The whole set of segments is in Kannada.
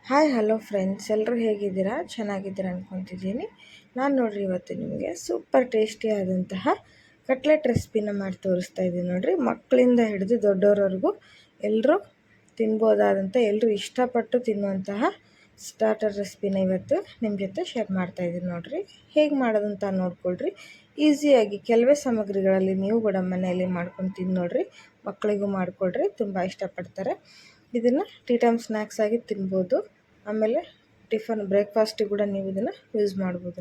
ಹಾಯ್ ಹಲೋ ಫ್ರೆಂಡ್ಸ್, ಎಲ್ಲರೂ ಹೇಗಿದ್ದೀರಾ? ಚೆನ್ನಾಗಿದ್ದೀರಾ ಅಂದ್ಕೊತಿದ್ದೀನಿ. ನಾನು ನೋಡಿರಿ ಇವತ್ತು ನಿಮಗೆ ಸೂಪರ್ ಟೇಸ್ಟಿಯಾದಂತಹ ಕಟ್ಲೆಟ್ ರೆಸಿಪಿನ ಮಾಡಿ ತೋರಿಸ್ತಾ ಇದ್ದೀನಿ. ನೋಡಿರಿ, ಮಕ್ಕಳಿಂದ ಹಿಡಿದು ದೊಡ್ಡವರವರೆಗೂ ಎಲ್ಲರೂ ತಿನ್ಬೋದಾದಂಥ, ಎಲ್ಲರೂ ಇಷ್ಟಪಟ್ಟು ತಿನ್ನುವಂತಹ ಸ್ಟಾರ್ಟರ್ ರೆಸಿಪಿನ ಇವತ್ತು ನಿಮ್ಮ ಜೊತೆ ಶೇರ್ ಮಾಡ್ತಾಯಿದ್ದೀನಿ. ನೋಡಿರಿ, ಹೇಗೆ ಮಾಡೋದಂತ ನೋಡ್ಕೊಳ್ರಿ. ಈಸಿಯಾಗಿ ಕೆಲವೇ ಸಾಮಗ್ರಿಗಳಲ್ಲಿ ನೀವು ಕೂಡ ಮನೆಯಲ್ಲಿ ಮಾಡ್ಕೊಂಡು ತಿಂದು ನೋಡಿರಿ. ಮಕ್ಕಳಿಗೂ ಮಾಡಿಕೊಡ್ರಿ, ತುಂಬ ಇಷ್ಟಪಡ್ತಾರೆ. ಇದನ್ನು ಟೀ ಟೈಮ್ ಸ್ನ್ಯಾಕ್ಸ್ ಆಗಿ ತಿನ್ಬೋದು. ಆಮೇಲೆ ಟಿಫನ್ ಬ್ರೇಕ್ಫಾಸ್ಟಿಗೆ ಕೂಡ ನೀವು ಇದನ್ನು ಯೂಸ್ ಮಾಡ್ಬೋದು.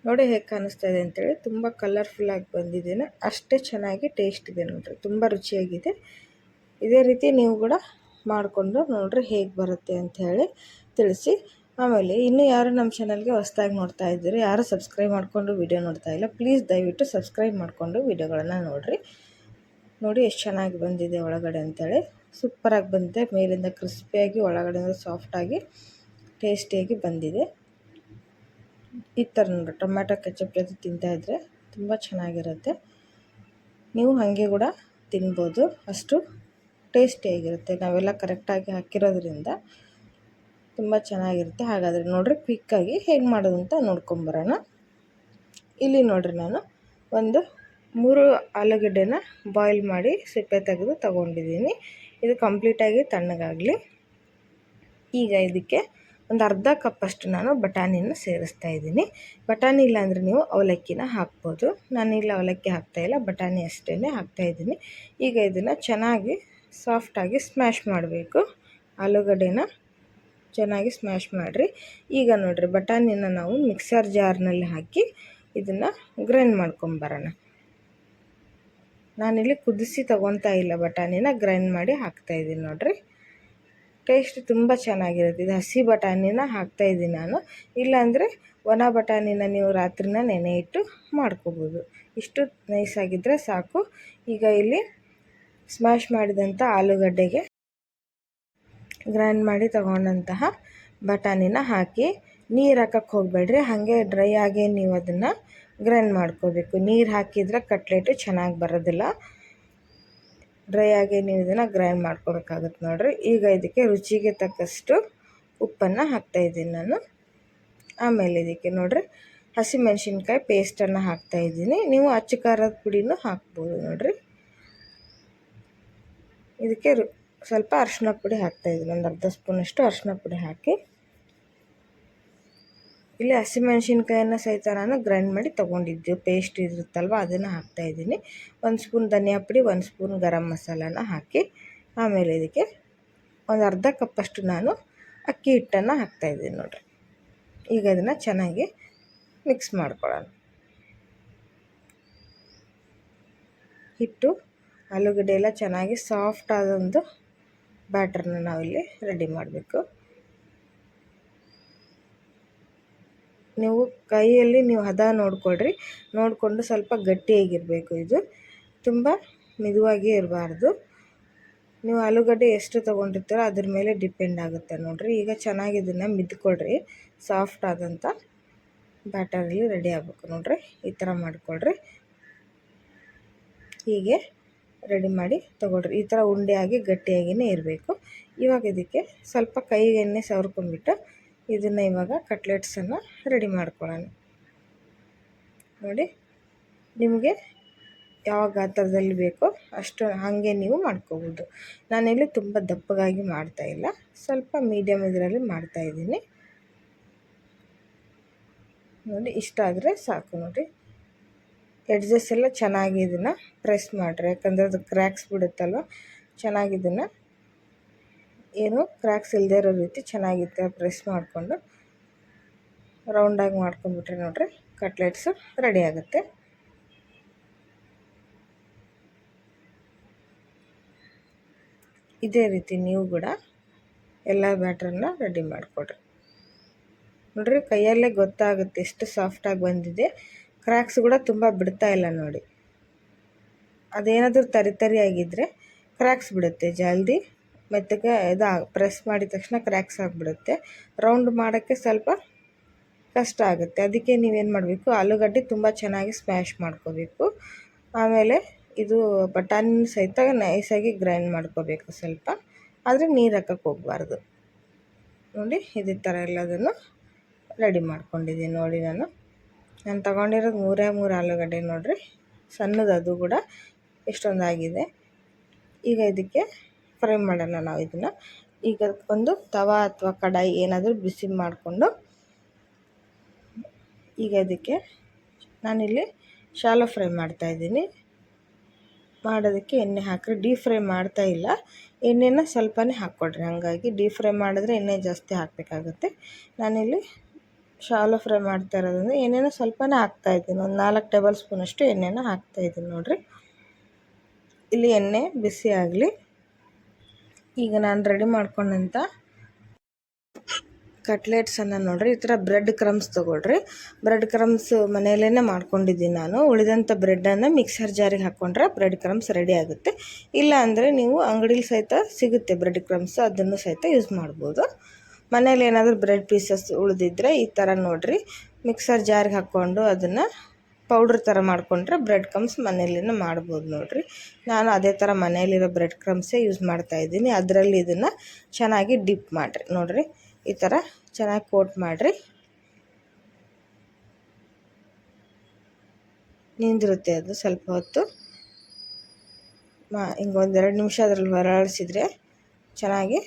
ನೋಡಿ ಹೇಗೆ ಕಾಣಿಸ್ತಾ ಇದೆ ಅಂತೇಳಿ. ತುಂಬ ಕಲರ್ಫುಲ್ಲಾಗಿ ಬಂದಿದ್ದೇನೆ, ಅಷ್ಟೇ ಚೆನ್ನಾಗಿ ಟೇಸ್ಟ್ ಇದೆ. ನೋಡಿರಿ, ತುಂಬ ರುಚಿಯಾಗಿದೆ. ಇದೇ ರೀತಿ ನೀವು ಕೂಡ ಮಾಡಿಕೊಂಡು ನೋಡಿರಿ ಹೇಗೆ ಬರುತ್ತೆ ಅಂಥೇಳಿ ತಿಳಿಸಿ. ಆಮೇಲೆ ಇನ್ನೂ ಯಾರು ನಮ್ಮ ಚಾನಲ್ಗೆ ಹೊಸದಾಗಿ ನೋಡ್ತಾ ಇದ್ದೀರಿ, ಯಾರು ಸಬ್ಸ್ಕ್ರೈಬ್ ಮಾಡಿಕೊಂಡು ವಿಡಿಯೋ ನೋಡ್ತಾ ಇಲ್ಲ, ಪ್ಲೀಸ್ ದಯವಿಟ್ಟು ಸಬ್ಸ್ಕ್ರೈಬ್ ಮಾಡಿಕೊಂಡು ವಿಡಿಯೋಗಳನ್ನು ನೋಡಿರಿ. ನೋಡಿ ಎಷ್ಟು ಚೆನ್ನಾಗಿ ಬಂದಿದೆ ಒಳಗಡೆ ಅಂಥೇಳಿ. ಸೂಪರಾಗಿ ಬಂದಿದೆ, ಮೇಲಿಂದ ಕ್ರಿಸ್ಪಿಯಾಗಿ ಒಳಗಡೆಯಿಂದ ಸಾಫ್ಟಾಗಿ ಟೇಸ್ಟಿಯಾಗಿ ಬಂದಿದೆ. ಈ ಥರ ನೋಡಿ, ಟೊಮ್ಯಾಟೊ ಕೆಚಪ್ ಜೊತೆ ತಿಂತಾಯಿದ್ರೆ ತುಂಬ ಚೆನ್ನಾಗಿರುತ್ತೆ. ನೀವು ಹಾಗೆ ಕೂಡ ತಿನ್ಬೋದು, ಅಷ್ಟು ಟೇಸ್ಟಿಯಾಗಿರುತ್ತೆ. ನಾವೆಲ್ಲ ಕರೆಕ್ಟಾಗಿ ಹಾಕಿರೋದ್ರಿಂದ ತುಂಬ ಚೆನ್ನಾಗಿರುತ್ತೆ. ಹಾಗಾದರೆ ನೋಡಿರಿ, ಕ್ವಿಕ್ಕಾಗಿ ಹೇಗೆ ಮಾಡೋದು ಅಂತ ನೋಡ್ಕೊಂಬರೋಣ. ಇಲ್ಲಿ ನೋಡಿರಿ, ನಾನು ಒಂದು 3 ಆಲೂಗಡ್ಡೆನ ಬಾಯ್ಲ್ ಮಾಡಿ ಸಿಪ್ಪೆ ತೆಗೆದು ತಗೊಂಡಿದ್ದೀನಿ. ಇದು ಕಂಪ್ಲೀಟಾಗಿ ತಣ್ಣಗಾಗಲಿ. ಈಗ ಇದಕ್ಕೆ ಒಂದು ಅರ್ಧ ಕಪ್ಪಷ್ಟು ನಾನು ಬಟಾಣಿನ ಸೇರಿಸ್ತಾ ಇದ್ದೀನಿ. ಬಟಾಣಿ ಇಲ್ಲಾಂದರೆ ನೀವು ಅವಲಕ್ಕಿನ ಹಾಕ್ಬೋದು. ನಾನಿಲ್ಲ, ಅವಲಕ್ಕಿ ಹಾಕ್ತಾಯಿಲ್ಲ, ಬಟಾಣಿ ಅಷ್ಟೇ ಹಾಕ್ತಾಯಿದ್ದೀನಿ. ಈಗ ಇದನ್ನು ಚೆನ್ನಾಗಿ ಸಾಫ್ಟಾಗಿ ಸ್ಮ್ಯಾಶ್ ಮಾಡಬೇಕು. ಆಲೂಗಡ್ಡೆನ ಚೆನ್ನಾಗಿ ಸ್ಮ್ಯಾಶ್ ಮಾಡಿರಿ. ಈಗ ನೋಡಿರಿ, ಬಟಾಣಿನ ನಾವು ಮಿಕ್ಸರ್ ಜಾರ್ನಲ್ಲಿ ಹಾಕಿ ಇದನ್ನು ಗ್ರೈಂಡ್ ಮಾಡ್ಕೊಂಬರೋಣ. ನಾನಿಲ್ಲಿ ಕುದಿಸಿ ತೊಗೊತಾ ಇಲ್ಲ, ಬಟಾಣಿನ ಗ್ರೈಂಡ್ ಮಾಡಿ ಹಾಕ್ತಾಯಿದ್ದೀನಿ. ನೋಡಿರಿ, ಟೇಸ್ಟ್ ತುಂಬ ಚೆನ್ನಾಗಿರುತ್ತೆ. ಇದು ಹಸಿ ಬಟಾಣಿನ ಹಾಕ್ತಾಯಿದ್ದೀನಿ ನಾನು. ಇಲ್ಲಾಂದರೆ ಒಣ ಬಟಾಣಿನ ನೀವು ರಾತ್ರಿನ ನೆನೆ ಇಟ್ಟು ಮಾಡ್ಕೋಬೋದು. ಇಷ್ಟು ನೈಸಾಗಿದ್ದರೆ ಸಾಕು. ಈಗ ಇಲ್ಲಿ ಸ್ಮ್ಯಾಶ್ ಮಾಡಿದಂಥ ಆಲೂಗಡ್ಡೆಗೆ ಗ್ರೈಂಡ್ ಮಾಡಿ ತಗೊಂಡಂತಹ ಬಟಾಣಿನ ಹಾಕಿ ನೀರು ಹಾಕಕ್ಕೆ ಹೋಗಬೇಡ್ರಿ. ಹಾಗೆ ಡ್ರೈ ಆಗಿ ನೀವು ಅದನ್ನು ಗ್ರೈಂಡ್ ಮಾಡ್ಕೋಬೇಕು. ನೀರು ಹಾಕಿದರೆ ಕಟ್ಲೆಟು ಚೆನ್ನಾಗಿ ಬರೋದಿಲ್ಲ. ಡ್ರೈ ಆಗಿ ನೀವು ಇದನ್ನು ಗ್ರೈಂಡ್ ಮಾಡ್ಕೋಬೇಕಾಗುತ್ತೆ. ನೋಡಿರಿ, ಈಗ ಇದಕ್ಕೆ ರುಚಿಗೆ ತಕ್ಕಷ್ಟು ಉಪ್ಪನ್ನು ಹಾಕ್ತಾಯಿದ್ದೀನಿ ನಾನು. ಆಮೇಲೆ ಇದಕ್ಕೆ ನೋಡಿರಿ, ಹಸಿಮೆಣ್ಸಿನ್ಕಾಯಿ ಪೇಸ್ಟನ್ನು ಹಾಕ್ತಾಯಿದ್ದೀನಿ. ನೀವು ಅಚ್ಚ ಖಾರದ ಪುಡಿನೂ ಹಾಕ್ಬೋದು. ನೋಡಿರಿ, ಇದಕ್ಕೆ ಸ್ವಲ್ಪ ಅರಿಶಿನ ಪುಡಿ ಹಾಕ್ತಾಯಿದ್ದೀನಿ. ಒಂದು ಅರ್ಧ ಸ್ಪೂನಷ್ಟು ಅರಿಶಿನ ಪುಡಿ ಹಾಕಿ, ಇಲ್ಲಿ ಹಸಿಮೆಣ್ಸಿನ್ಕಾಯನ್ನು ಸಹಿತ ನಾನು ಗ್ರೈಂಡ್ ಮಾಡಿ ತೊಗೊಂಡಿದ್ದು ಪೇಸ್ಟ್ ಇರುತ್ತಲ್ವ, ಅದನ್ನು ಹಾಕ್ತಾಯಿದ್ದೀನಿ. 1 ಸ್ಪೂನ್ ಧನಿಯಾ ಪುಡಿ, 1 ಸ್ಪೂನ್ ಗರಂ ಮಸಾಲಾನ ಹಾಕಿ, ಆಮೇಲೆ ಇದಕ್ಕೆ ಒಂದು ಅರ್ಧ ಕಪ್ಪಷ್ಟು ನಾನು ಅಕ್ಕಿ ಹಿಟ್ಟನ್ನು ಹಾಕ್ತಾಯಿದ್ದೀನಿ. ನೋಡಿರಿ, ಈಗ ಇದನ್ನು ಚೆನ್ನಾಗಿ ಮಿಕ್ಸ್ ಮಾಡ್ಕೊಳ್ಳೋಣ. ಹಿಟ್ಟು ಆಲೂಗಡ್ಡೆ ಎಲ್ಲ ಚೆನ್ನಾಗಿ ಸಾಫ್ಟ್ ಆದ ಒಂದು ಬ್ಯಾಟರ್ನ ನಾವಿಲ್ಲಿ ರೆಡಿ ಮಾಡಬೇಕು. ನೀವು ಕೈಯಲ್ಲಿ ನೀವು ಹದ ನೋಡಿಕೊಳ್ರಿ, ನೋಡಿಕೊಂಡು ಸ್ವಲ್ಪ ಗಟ್ಟಿಯಾಗಿರಬೇಕು. ಇದು ತುಂಬ ಮಿದುವಾಗಿ ಇರಬಾರ್ದು. ನೀವು ಆಲೂಗಡ್ಡೆ ಎಷ್ಟು ತೊಗೊಂಡಿರ್ತೀರೋ ಅದ್ರ ಮೇಲೆ ಡಿಪೆಂಡ್ ಆಗುತ್ತೆ. ನೋಡಿರಿ, ಈಗ ಚೆನ್ನಾಗಿ ಇದನ್ನು ಮಿದ್ಕೊಳ್ರಿ. ಸಾಫ್ಟ್ ಆದಂಥ ಬ್ಯಾಟರಲ್ಲಿ ರೆಡಿ ಆಗಬೇಕು. ನೋಡಿರಿ, ಈ ಥರ ಮಾಡಿಕೊಳ್ರಿ. ಹೀಗೆ ರೆಡಿ ಮಾಡಿ ತೊಗೊಳ್ರಿ. ಈ ಥರ ಉಂಡೆಯಾಗಿ ಗಟ್ಟಿಯಾಗಿಯೇ ಇರಬೇಕು. ಇವಾಗ ಇದಕ್ಕೆ ಸ್ವಲ್ಪ ಕೈಗೆ ಎಣ್ಣೆ ಸವರ್ಕೊಂಡ್ಬಿಟ್ಟು ಇದನ್ನು ಇವಾಗ ಕಟ್ಲೆಟ್ಸನ್ನು ರೆಡಿ ಮಾಡ್ಕೊಳ್ಳೋಣ. ನೋಡಿ, ನಿಮಗೆ ಯಾವ ಗಾತ್ರದಲ್ಲಿ ಬೇಕೋ ಅಷ್ಟು ಹಾಗೆ ನೀವು ಮಾಡ್ಕೋಬೋದು. ನಾನಿಲ್ಲಿ ತುಂಬ ದಪ್ಪಗಾಗಿ ಮಾಡ್ತಾಯಿಲ್ಲ, ಸ್ವಲ್ಪ ಮೀಡಿಯಮ್ ಇದರಲ್ಲಿ ಮಾಡ್ತಾಯಿದ್ದೀನಿ. ನೋಡಿ, ಇಷ್ಟ ಆದರೆ ಸಾಕು. ನೋಡಿ, ಎಡ್ಜಸ್ ಎಲ್ಲ ಚೆನ್ನಾಗಿ ಇದನ್ನು ಪ್ರೆಸ್ ಮಾಡಿರಿ, ಯಾಕಂದರೆ ಅದು ಕ್ರ್ಯಾಕ್ಸ್ ಬಿಡುತ್ತಲ್ವ. ಚೆನ್ನಾಗಿ ಇದನ್ನು ಏನು ಕ್ರ್ಯಾಕ್ಸ್ ಇಲ್ಲದೆ ಇರೋ ರೀತಿ ಚೆನ್ನಾಗಿತ್ತು ಪ್ರೆಸ್ ಮಾಡಿಕೊಂಡು ರೌಂಡಾಗಿ ಮಾಡ್ಕೊಂಡ್ಬಿಟ್ರೆ ನೋಡಿರಿ, ಕಟ್ಲೆಟ್ಸು ರೆಡಿ ಆಗುತ್ತೆ. ಇದೇ ರೀತಿ ನೀವು ಕೂಡ ಎಲ್ಲ ಬ್ಯಾಟ್ರನ್ನ ರೆಡಿ ಮಾಡಿಕೊಡ್ರಿ. ನೋಡಿರಿ, ಕೈಯಲ್ಲೇ ಗೊತ್ತಾಗುತ್ತೆ ಎಷ್ಟು ಸಾಫ್ಟಾಗಿ ಬಂದಿದೆ. ಕ್ರ್ಯಾಕ್ಸ್ ಕೂಡ ತುಂಬ ಬಿಡ್ತಾ ಇಲ್ಲ. ನೋಡಿ, ಅದೇನಾದರೂ ತರಿ ಆಗಿದ್ದರೆ ಕ್ರ್ಯಾಕ್ಸ್ ಬಿಡುತ್ತೆ ಜಲ್ದಿ. ಮೆತ್ತಗೆ ಇದು ಪ್ರೆಸ್ ಮಾಡಿದ ತಕ್ಷಣ ಕ್ರ್ಯಾಕ್ಸ್ ಆಗಿಬಿಡುತ್ತೆ. ರೌಂಡ್ ಮಾಡೋಕ್ಕೆ ಸ್ವಲ್ಪ ಕಷ್ಟ ಆಗುತ್ತೆ. ಅದಕ್ಕೆ ನೀವೇನು ಮಾಡಬೇಕು, ಆಲೂಗಡ್ಡೆ ತುಂಬ ಚೆನ್ನಾಗಿ ಸ್ಮ್ಯಾಶ್ ಮಾಡ್ಕೋಬೇಕು. ಆಮೇಲೆ ಇದು ಬಟಾಣಿ ಸಹಿತ ನೈಸಾಗಿ ಗ್ರೈಂಡ್ ಮಾಡ್ಕೋಬೇಕು ಸ್ವಲ್ಪ, ಆದರೆ ನೀರು ಹಾಕಕ್ಕೆ ಹೋಗಬಾರ್ದು. ನೋಡಿ ಇದೇ ಥರ ಎಲ್ಲದನ್ನು ರೆಡಿ ಮಾಡ್ಕೊಂಡಿದ್ದೀನಿ. ನೋಡಿ ನಾನು ತೊಗೊಂಡಿರೋದು 3 ಆಲೂಗಡ್ಡೆ ನೋಡಿರಿ, ಸಣ್ಣದು ಅದು ಕೂಡ ಇಷ್ಟೊಂದಾಗಿದೆ. ಈಗ ಇದಕ್ಕೆ ಫ್ರೈ ಮಾಡೋಣ ನಾವು ಇದನ್ನು. ಈಗ ಒಂದು ತವಾ ಅಥವಾ ಕಡಾಯಿ ಏನಾದರೂ ಬಿಸಿ ಮಾಡಿಕೊಂಡು, ಈಗ ಇದಕ್ಕೆ ನಾನಿಲ್ಲಿ ಶಾಲೋ ಫ್ರೈ ಮಾಡ್ತಾಯಿದ್ದೀನಿ. ಮಾಡೋದಕ್ಕೆ ಎಣ್ಣೆ ಹಾಕಿರಿ, ಡೀಪ್ ಫ್ರೈ ಮಾಡ್ತಾಯಿಲ್ಲ, ಎಣ್ಣೆನ ಸ್ವಲ್ಪನೇ ಹಾಕ್ಕೊಡ್ರಿ. ಹಾಗಾಗಿ ಡೀಪ್ ಫ್ರೈ ಮಾಡಿದ್ರೆ ಎಣ್ಣೆ ಜಾಸ್ತಿ ಹಾಕಬೇಕಾಗುತ್ತೆ. ನಾನಿಲ್ಲಿ ಶಾಲೋ ಫ್ರೈ ಮಾಡ್ತಾ ಇರೋದ್ರಿಂದ ಎಣ್ಣೆನ ಸ್ವಲ್ಪನೇ ಹಾಕ್ತಾಯಿದ್ದೀನಿ. ಒಂದು 4 ಟೇಬಲ್ ಸ್ಪೂನಷ್ಟು ಎಣ್ಣೆನ ಹಾಕ್ತಾಯಿದ್ದೀನಿ ನೋಡಿರಿ. ಇಲ್ಲಿ ಎಣ್ಣೆ ಬಿಸಿ ಆಗಲಿ. ಈಗ ನಾನು ರೆಡಿ ಮಾಡ್ಕೊಂಡಂಥ ಕಟ್ಲೆಟ್ಸನ್ನು ನೋಡಿರಿ, ಈ ಥರ ಬ್ರೆಡ್ ಕ್ರಮ್ಸ್ ತೊಗೊಳ್ರಿ. ಬ್ರೆಡ್ ಕ್ರಮ್ಸ್ ಮನೆಯಲ್ಲೇ ಮಾಡ್ಕೊಂಡಿದ್ದೀನಿ ನಾನು. ಉಳಿದಂಥ ಬ್ರೆಡ್ಡನ್ನು ಮಿಕ್ಸರ್ ಜಾರಿಗೆ ಹಾಕ್ಕೊಂಡ್ರೆ ಬ್ರೆಡ್ ಕ್ರಮ್ಸ್ ರೆಡಿ ಆಗುತ್ತೆ. ಇಲ್ಲ ಅಂದರೆ ನೀವು ಅಂಗಡಿಲಿ ಸಹಿತ ಸಿಗುತ್ತೆ ಬ್ರೆಡ್ ಕ್ರಮ್ಸ್, ಅದನ್ನು ಸಹಿತ ಯೂಸ್ ಮಾಡ್ಬೋದು. ಮನೇಲಿ ಏನಾದರೂ ಬ್ರೆಡ್ ಪೀಸಸ್ ಉಳಿದಿದ್ದರೆ ಈ ಥರ ನೋಡಿರಿ ಮಿಕ್ಸರ್ ಜಾರಿಗೆ ಹಾಕ್ಕೊಂಡು ಅದನ್ನು ಪೌಡ್ರ್ ಥರ ಮಾಡಿಕೊಂಡ್ರೆ ಬ್ರೆಡ್ ಕ್ರಮ್ಸ್ ಮನೆಯಲ್ಲೇ ಮಾಡ್ಬೋದು ನೋಡಿರಿ. ನಾನು ಅದೇ ಥರ ಮನೆಯಲ್ಲಿರೋ ಬ್ರೆಡ್ ಕ್ರಮ್ಸೇ ಯೂಸ್ ಮಾಡ್ತಾಯಿದ್ದೀನಿ. ಅದರಲ್ಲಿ ಇದನ್ನು ಚೆನ್ನಾಗಿ ಡಿಪ್ ಮಾಡಿರಿ ನೋಡಿರಿ, ಈ ಥರ ಚೆನ್ನಾಗಿ ಕೋಟ್ ಮಾಡಿರಿ. ನಿಂದಿರುತ್ತೆ ಅದು ಸ್ವಲ್ಪ ಹೊತ್ತು. ಹಿಂಗೆ 1-2 ನಿಮಿಷ ಅದರಲ್ಲಿ ಹೊರಳಿಸಿದ್ರೆ ಚೆನ್ನಾಗಿ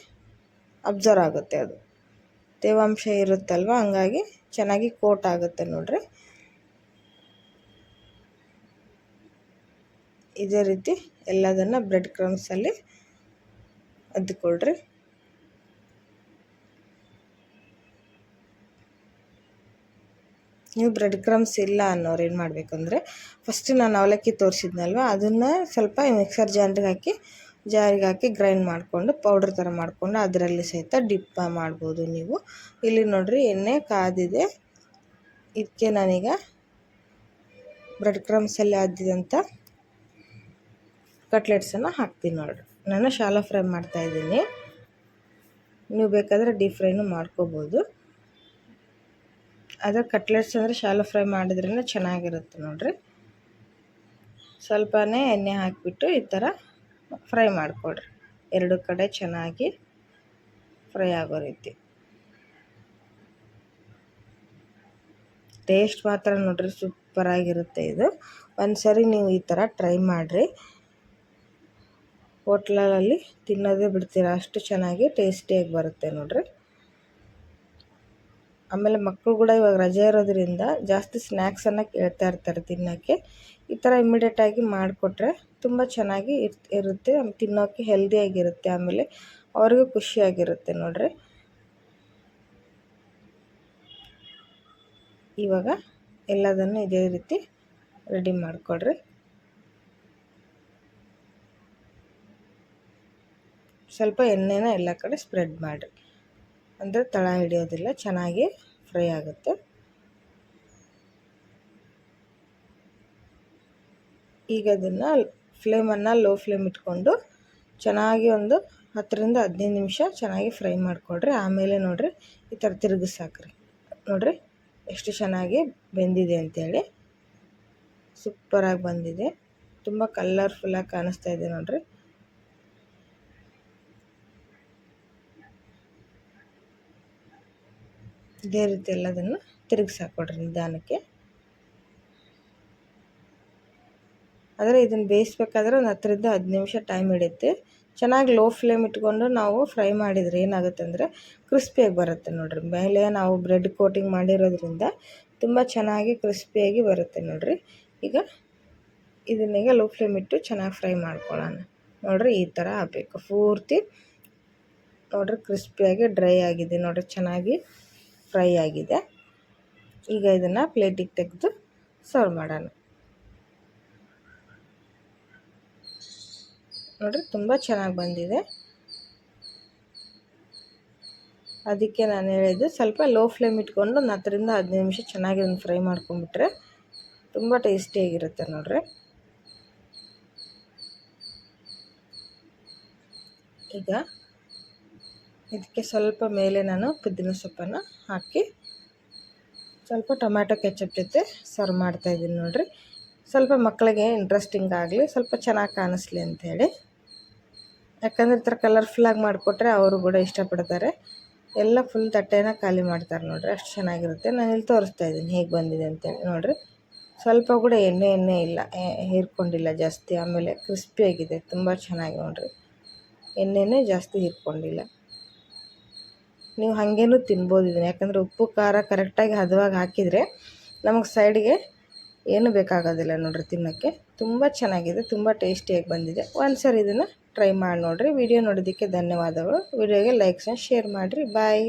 ಅಬ್ಸರ್ವ್ ಆಗುತ್ತೆ. ಅದು ತೇವಾಂಶ ಇರುತ್ತಲ್ವ, ಹಂಗಾಗಿ ಚೆನ್ನಾಗಿ ಕೋಟ್ ಆಗುತ್ತೆ ನೋಡಿರಿ. ಇದೇ ರೀತಿ ಎಲ್ಲದನ್ನು ಬ್ರೆಡ್ ಕ್ರಮ್ಸಲ್ಲಿ ಅದ್ದಿಕೊಳ್ಳ್ರಿ. ನೀವು ಬ್ರೆಡ್ ಕ್ರಮ್ಸ್ ಇಲ್ಲ ಅನ್ನೋರು ಏನು ಮಾಡಬೇಕಂದ್ರೆ, ಫಸ್ಟ್ ನಾನು ಅವಲಕ್ಕಿ ತೋರಿಸಿದ್ನಲ್ವ, ಅದನ್ನು ಸ್ವಲ್ಪ ಮಿಕ್ಸರ್ ಜಾರಿಗೆ ಹಾಕಿ ಗ್ರೈಂಡ್ ಮಾಡಿಕೊಂಡು ಪೌಡ್ರ್ ಥರ ಮಾಡಿಕೊಂಡು ಅದರಲ್ಲಿ ಸಹಿತ ಡಿಪ್ ಮಾಡ್ಬೋದು ನೀವು. ಇಲ್ಲಿ ನೋಡಿರಿ ಎಣ್ಣೆ ಕಾದಿದೆ. ಇದಕ್ಕೆ ನಾನೀಗ ಬ್ರೆಡ್ ಕ್ರಮ್ಸಲ್ಲಿ ಅದ್ದಿದಂಥ ಕಟ್ಲೆಟ್ಸನ್ನು ಹಾಕ್ತೀನಿ ನೋಡಿರಿ. ನಾನು ಶಾಲೋ ಫ್ರೈ ಮಾಡ್ತಾಯಿದ್ದೀನಿ, ನೀವು ಬೇಕಾದರೆ ಡೀಪ್ ಫ್ರೈನೂ ಮಾಡ್ಕೋಬೋದು. ಆದರೆ ಕಟ್ಲೆಟ್ಸ್ ಅಂದರೆ ಶಾಲೋ ಫ್ರೈ ಮಾಡಿದ್ರೇ ಚೆನ್ನಾಗಿರುತ್ತೆ ನೋಡಿರಿ. ಸ್ವಲ್ಪನೇ ಎಣ್ಣೆ ಹಾಕಿಬಿಟ್ಟು ಈ ಥರ ಫ್ರೈ ಮಾಡಿಕೊಡ್ರಿ, 2 ಕಡೆ ಚೆನ್ನಾಗಿ ಫ್ರೈ ಆಗೋ ರೀತಿ. ಟೇಸ್ಟ್ ಮಾತ್ರ ನೋಡಿರಿ ಸೂಪರಾಗಿರುತ್ತೆ ಇದು. ಒಂದು ಸರಿ ನೀವು ಈ ಥರ ಟ್ರೈ ಮಾಡಿರಿ, ಹೋಟ್ಲಲ್ಲಿ ತಿನ್ನೋದೇ ಬಿಡ್ತೀರ, ಅಷ್ಟು ಚೆನ್ನಾಗಿ ಟೇಸ್ಟಿಯಾಗಿ ಬರುತ್ತೆ ನೋಡಿರಿ. ಆಮೇಲೆ ಮಕ್ಕಳು ಕೂಡ ಇವಾಗ ರಜೆ ಇರೋದ್ರಿಂದ ಜಾಸ್ತಿ ಸ್ನ್ಯಾಕ್ಸನ್ನು ಕೇಳ್ತಾ ಇರ್ತಾರೆ ತಿನ್ನೋಕ್ಕೆ. ಈ ಥರ ಇಮ್ಮಿಡಿಯೇಟಾಗಿ ಮಾಡಿಕೊಟ್ರೆ ತುಂಬ ಚೆನ್ನಾಗಿ ಇರುತ್ತೆ, ತಿನ್ನೋಕ್ಕೆ ಹೆಲ್ದಿಯಾಗಿರುತ್ತೆ, ಆಮೇಲೆ ಅವ್ರಿಗೂ ಖುಷಿಯಾಗಿರುತ್ತೆ ನೋಡಿರಿ. ಇವಾಗ ಎಲ್ಲದನ್ನು ಇದೇ ರೀತಿ ರೆಡಿ ಮಾಡಿಕೊಡ್ರಿ. ಸ್ವಲ್ಪ ಎಣ್ಣೆನ ಎಲ್ಲ ಕಡೆ ಸ್ಪ್ರೆಡ್ ಮಾಡಿರಿ, ಅಂದರೆ ತಳ ಹಿಡಿಯೋದಿಲ್ಲ, ಚೆನ್ನಾಗಿ ಫ್ರೈ ಆಗುತ್ತೆ. ಈಗ ಅದನ್ನು ಫ್ಲೇಮನ್ನು ಲೋ ಫ್ಲೇಮ್ ಇಟ್ಕೊಂಡು ಚೆನ್ನಾಗಿ ಒಂದು 10-15 ನಿಮಿಷ ಚೆನ್ನಾಗಿ ಫ್ರೈ ಮಾಡಿಕೊಡ್ರಿ. ಆಮೇಲೆ ನೋಡಿರಿ ಈ ಥರ ತಿರುಗಿಸಾಕ್ರಿ. ನೋಡಿರಿ ಎಷ್ಟು ಚೆನ್ನಾಗಿ ಬೆಂದಿದೆ ಅಂಥೇಳಿ, ಸೂಪರಾಗಿ ಬಂದಿದೆ, ತುಂಬ ಕಲರ್ಫುಲ್ಲಾಗಿ ಕಾಣಿಸ್ತಾ ಇದೆ ನೋಡಿರಿ. ಇದೇ ರೀತಿ ಎಲ್ಲದನ್ನು ತಿರುಗಿಸಾಕೊಡ್ರಿ ನಿಧಾನಕ್ಕೆ. ಆದರೆ ಇದನ್ನು ಬೇಯಿಸ್ಬೇಕಾದ್ರೆ ಒಂದು 10-15 ನಿಮಿಷ ಟೈಮ್ ಹಿಡಿಯುತ್ತೆ. ಚೆನ್ನಾಗಿ ಲೋ ಫ್ಲೇಮ್ ಇಟ್ಕೊಂಡು ನಾವು ಫ್ರೈ ಮಾಡಿದರೆ ಏನಾಗುತ್ತೆ ಅಂದರೆ ಕ್ರಿಸ್ಪಿಯಾಗಿ ಬರುತ್ತೆ ನೋಡಿರಿ. ಮೇಲೆ ನಾವು ಬ್ರೆಡ್ ಕೋಟಿಂಗ್ ಮಾಡಿರೋದ್ರಿಂದ ತುಂಬ ಚೆನ್ನಾಗಿ ಕ್ರಿಸ್ಪಿಯಾಗಿ ಬರುತ್ತೆ ನೋಡಿರಿ. ಈಗ ಇದನ್ನೀಗ ಲೋ ಫ್ಲೇಮ್ ಇಟ್ಟು ಚೆನ್ನಾಗಿ ಫ್ರೈ ಮಾಡ್ಕೊಳ್ಳೋಣ ನೋಡಿರಿ. ಈ ಥರ ಆಗಬೇಕು ಪೂರ್ತಿ ನೋಡಿರಿ, ಕ್ರಿಸ್ಪಿಯಾಗಿ ಡ್ರೈ ಆಗಿದೆ ನೋಡಿರಿ, ಚೆನ್ನಾಗಿ ಫ್ರೈ ಆಗಿದೆ. ಈಗ ಇದನ್ನು ಪ್ಲೇಟಿಗೆ ತೆಗೆದು ಸರ್ವ್ ಮಾಡೋಣ ನೋಡಿರಿ, ತುಂಬ ಚೆನ್ನಾಗಿ ಬಂದಿದೆ. ಅದಕ್ಕೆ ನಾನು ಹೇಳಿದ್ದು ಸ್ವಲ್ಪ ಲೋ ಫ್ಲೇಮ್ ಇಟ್ಕೊಂಡು 10-15 ನಿಮಿಷ ಚೆನ್ನಾಗಿ ಒಂದು ಫ್ರೈ ಮಾಡ್ಕೊಂಡ್ಬಿಟ್ರೆ ತುಂಬ ಟೇಸ್ಟಿಯಾಗಿರುತ್ತೆ ನೋಡಿರಿ. ಈಗ ಇದಕ್ಕೆ ಸ್ವಲ್ಪ ಮೇಲೆ ನಾನು ಪುದೀನ ಸೊಪ್ಪನ್ನು ಹಾಕಿ ಸ್ವಲ್ಪ ಟೊಮ್ಯಾಟೊ ಕೆಚಪ್ ಜೊತೆ ಸರ್ವ್ ಮಾಡ್ತಾಯಿದ್ದೀನಿ ನೋಡಿರಿ. ಸ್ವಲ್ಪ ಮಕ್ಕಳಿಗೆ ಇಂಟ್ರೆಸ್ಟಿಂಗ್ ಆಗಲಿ, ಸ್ವಲ್ಪ ಚೆನ್ನಾಗಿ ಕಾಣಿಸ್ಲಿ ಅಂಥೇಳಿ. ಯಾಕಂದರೆ ಈ ಥರ ಕಲರ್ಫುಲ್ಲಾಗಿ ಮಾಡಿಕೊಟ್ರೆ ಅವರು ಕೂಡ ಇಷ್ಟಪಡ್ತಾರೆ. ಎಲ್ಲ ಫುಲ್ ತಟ್ಟೆನ ಖಾಲಿ ಮಾಡ್ತಾರೆ ನೋಡಿರಿ, ಅಷ್ಟು ಚೆನ್ನಾಗಿರುತ್ತೆ. ನಾನು ಇಲ್ಲಿ ತೋರಿಸ್ತಾ ಇದ್ದೀನಿ ಹೇಗೆ ಬಂದಿದೆ ಅಂತೇಳಿ ನೋಡಿರಿ. ಸ್ವಲ್ಪ ಕೂಡ ಎಣ್ಣೆ ಇಲ್ಲ, ಹೀರ್ಕೊಂಡಿಲ್ಲ ಜಾಸ್ತಿ. ಆಮೇಲೆ ಕ್ರಿಸ್ಪಿಯಾಗಿದೆ, ತುಂಬ ಚೆನ್ನಾಗಿ ನೋಡಿರಿ, ಎಣ್ಣೆನೇ ಜಾಸ್ತಿ ಹೀರ್ಕೊಂಡಿಲ್ಲ. ನೀವು ಹಾಗೇನೂ ತಿನ್ಬೋದು ಇದನ್ನು, ಯಾಕಂದರೆ ಉಪ್ಪು ಖಾರ ಕರೆಕ್ಟಾಗಿ ಹದವಾಗಿ ಹಾಕಿದರೆ ನಮಗೆ ಸೈಡ್ಗೆ ಏನು ಬೇಕಾಗೋದಿಲ್ಲ ನೋಡಿರಿ ತಿನ್ನೋಕ್ಕೆ. ತುಂಬ ಚೆನ್ನಾಗಿದೆ, ತುಂಬ ಟೇಸ್ಟಿಯಾಗಿ ಬಂದಿದೆ. ಒಂದು ಸರಿ ಇದನ್ನು ಟ್ರೈ ಮಾಡಿ ನೋಡಿರಿ. ವಿಡಿಯೋ ನೋಡೋದಕ್ಕೆ ಧನ್ಯವಾದಗಳು. ವಿಡಿಯೋಗೆ ಲೈಕ್ಸ್ ಆ್ಯಂಡ್ ಶೇರ್ ಮಾಡಿರಿ. ಬಾಯ್.